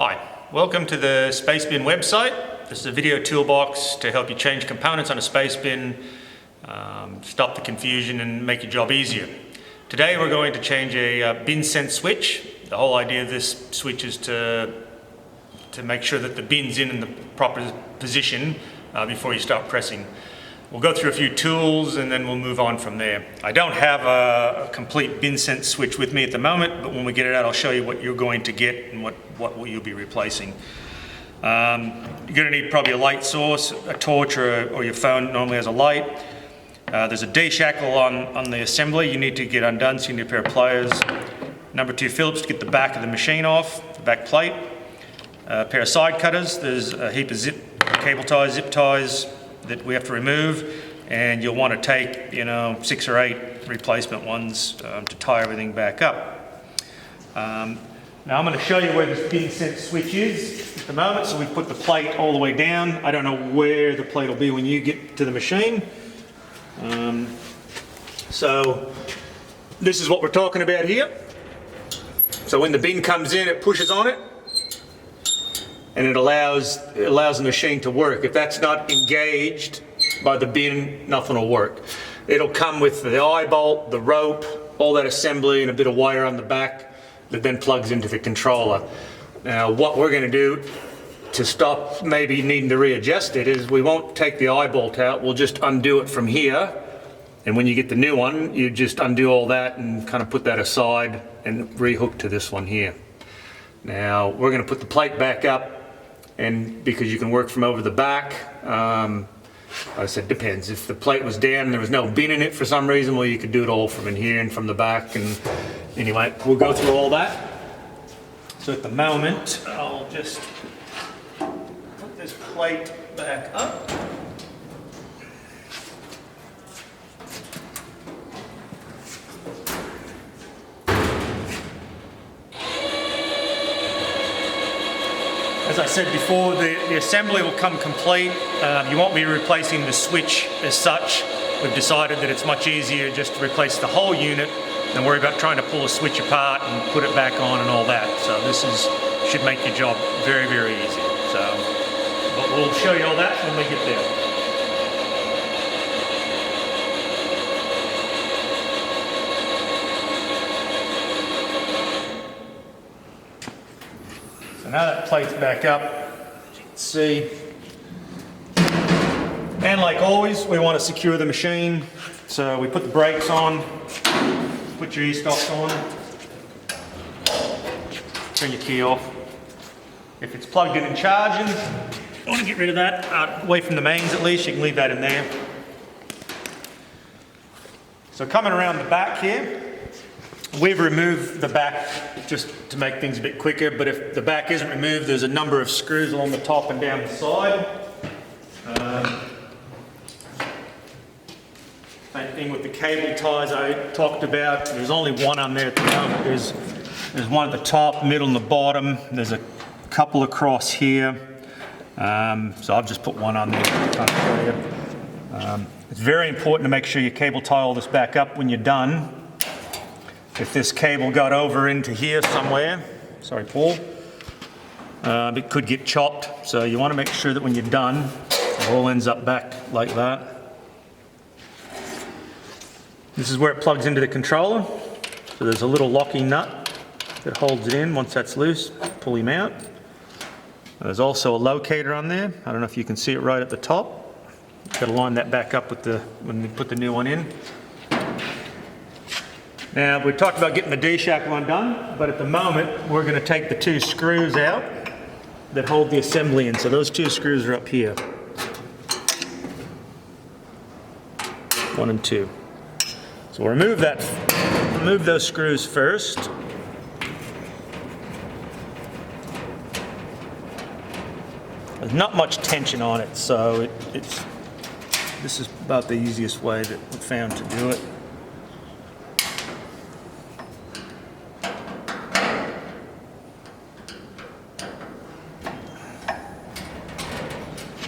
Hi, welcome to the Spacebin website. This is a video toolbox to help you change components on a Spacebin, stop the confusion and make your job easier. Today we're going to change a bin sense switch. The whole idea of this switch is to make sure that the bin's in the proper position before you start pressing. We'll go through a few tools and then we'll move on from there. I don't have a complete bin sense switch with me at the moment, but when we get it out I'll show you what you're going to get and what you'll be replacing. You're going to need probably a light source, a torch or your phone normally has a light. There's a D-shackle on the assembly you need to get undone, so you need a pair of pliers. Number 2 Phillips to get the back of the machine off, the back plate. A pair of side cutters, there's a heap of cable ties, zip ties that we have to remove, and you'll want to take 6 or 8 replacement ones to tie everything back up. Now I'm going to show you where this bin sense switch is at the moment. So we put the plate all the way down. I don't know where the plate will be when you get to the machine. So this is what we're talking about here. So when the bin comes in, it pushes on it and it allows the machine to work. If that's not engaged by the bin, nothing will work. It'll come with the eye bolt, the rope, all that assembly and a bit of wire on the back that then plugs into the controller. Now what we're going to do to stop maybe needing to readjust it is we won't take the eye bolt out, we'll just undo it from here, and when you get the new one you just undo all that and kind of put that aside and rehook to this one here. Now we're going to put the plate back up, and because you can work from over the back, I said depends. If the plate was down and there was no bin in it for some reason, well you could do it all from in here and from the back. And anyway, we'll go through all that. So at the moment, I'll just put this plate back up. As I said before, the assembly will come complete. You won't be replacing the switch as such. We've decided that it's much easier just to replace the whole unit than worry about trying to pull a switch apart and put it back on and all that. So this should make your job very, very easy. But we'll show you all that when we get there. So now that plate's back up, as you can see. And like always, we want to secure the machine. So we put the brakes on, put your e-stops on, turn your key off. If it's plugged in and charging, you want to get rid of that, away from the mains at least, you can leave that in there. So coming around the back here, we've removed the back just to make things a bit quicker, but if the back isn't removed, there's a number of screws along the top and down the side. Same thing with the cable ties I talked about. There's only one on there at the moment. There's one at the top, middle and the bottom. There's a couple across here. So I've just put one on there to kind of show you. It's very important to make sure you cable tie all this back up when you're done. If this cable got over into here somewhere, sorry Paul, it could get chopped. So you want to make sure that when you're done, it all ends up back like that. This is where it plugs into the controller. So there's a little locking nut that holds it in. Once that's loose, pull him out. There's also a locator on there. I don't know if you can see it right at the top. Got to line that back up with when we put the new one in. Now we talked about getting the D-shackle undone, but at the moment we're going to take the 2 screws out that hold the assembly in. So those 2 screws are up here. 1 and 2. So we'll remove those screws first. There's not much tension on it, so this is about the easiest way that we've found to do it.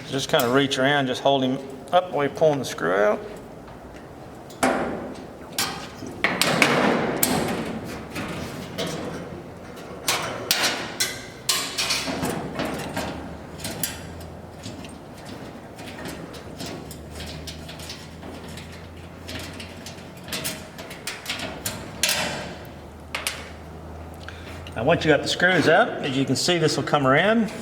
Just kind of reach around, just hold him up while you're pulling the screw out. Now once you got the screws out, as you can see, this will come around.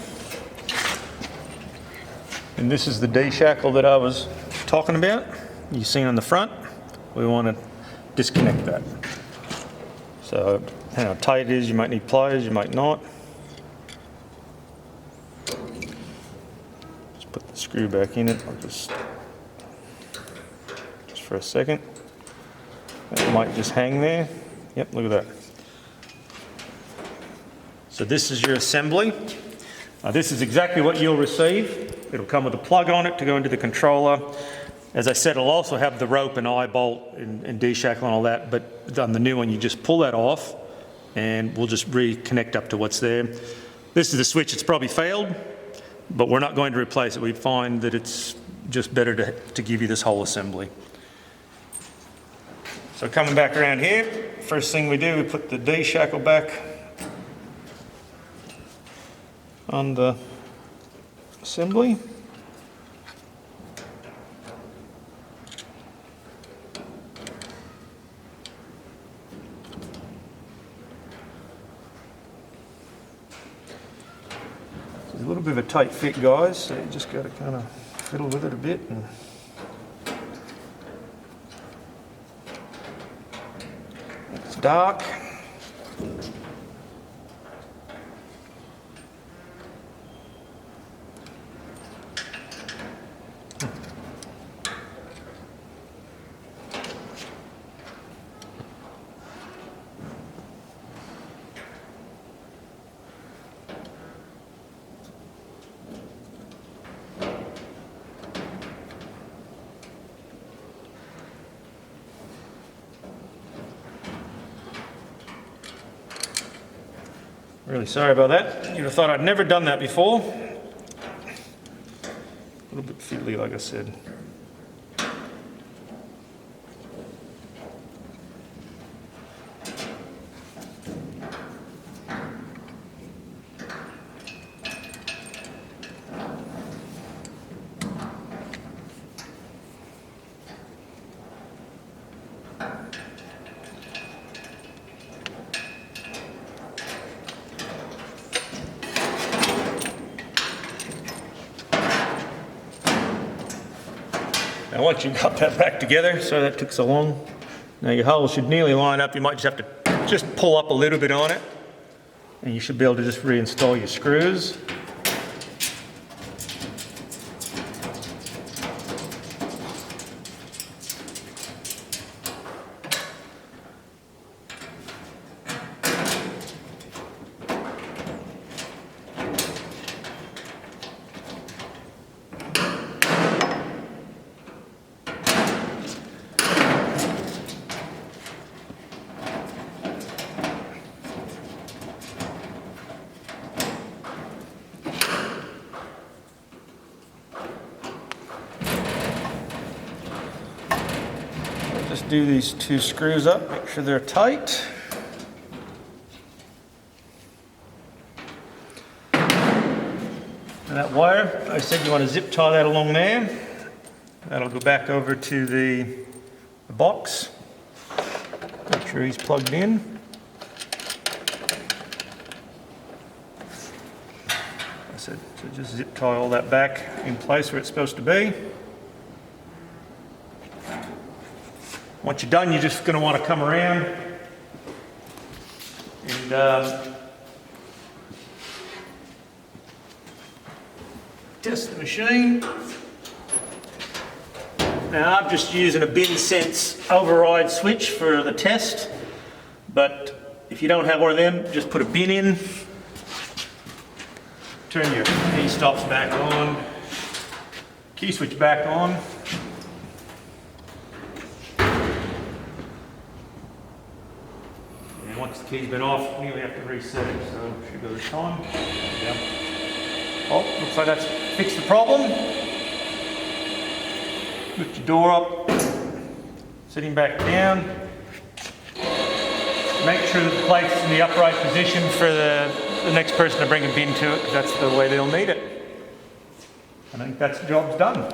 And this is the D-shackle that I was talking about. You've seen on the front. We want to disconnect that. So depending on how tight it is, you might need pliers, you might not. Just put the screw back in it. I'll just for a second. It might just hang there. Yep, look at that. So this is your assembly. This is exactly what you'll receive. It'll come with a plug on it to go into the controller. As I said, it'll also have the rope and eye bolt and D-shackle and all that, but on the new one, you just pull that off and we'll just reconnect up to what's there. This is the switch. It's probably failed, but we're not going to replace it. We find that it's just better to give you this whole assembly. So coming back around here, first thing we do, we put the D-shackle back on the assembly. It's a little bit of a tight fit, guys, so you just got to kind of fiddle with it a bit. And it's dark. Really sorry about that. You'd have thought I'd never done that before. A little bit fiddly, like I said. Now once you've got that back together, so that took so long, now your holes should nearly line up. You might just have to just pull up a little bit on it and you should be able to just reinstall your screws. Just do these two screws up, make sure they're tight. And that wire, I said you want to zip tie that along there. That'll go back over to the box. Make sure he's plugged in. I said, so just zip tie all that back in place where it's supposed to be. Once you're done, you're just going to want to come around and test the machine. Now I'm just using a BinSense override switch for the test, but if you don't have one of them, just put a bin in, turn your key stops back on, key switch back on. Once the key's been off, you have to reset it, so it should go this time. Yep. Oh, looks like that's fixed the problem. Lift your door up, sitting back down. Make sure that the plate's in the upright position for the next person to bring a bin to it, because that's the way they'll need it. I think that's the job's done.